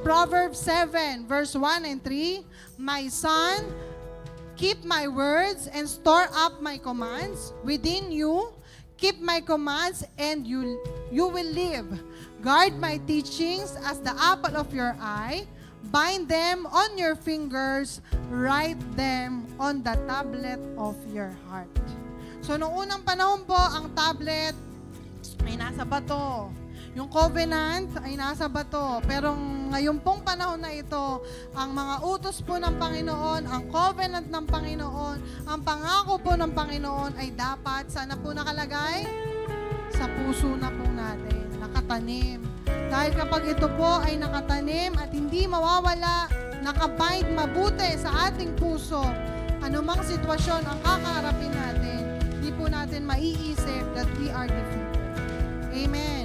Proverbs 7, verse 1 and 3, My son, keep my words and store up my commands within you. Keep my commands and you will live. Guard my teachings as the apple of your eye. Bind them on your fingers. Write them on the tablet of your heart. So, noong unang panahon po, ang tablet ay nasa bato. Yung covenant ay nasa bato. Pero ngayon pong panahon na ito, ang mga utos po ng Panginoon, ang covenant ng Panginoon, ang pangako po ng Panginoon ay dapat, sana po nakalagay? Sa puso na po natin, nakatanim. Dahil kapag ito po ay nakatanim at hindi mawawala, nakabind mabuti sa ating puso, anumang sitwasyon ang kakaharapin natin, hindi po natin maiisip that we are defeated. Amen.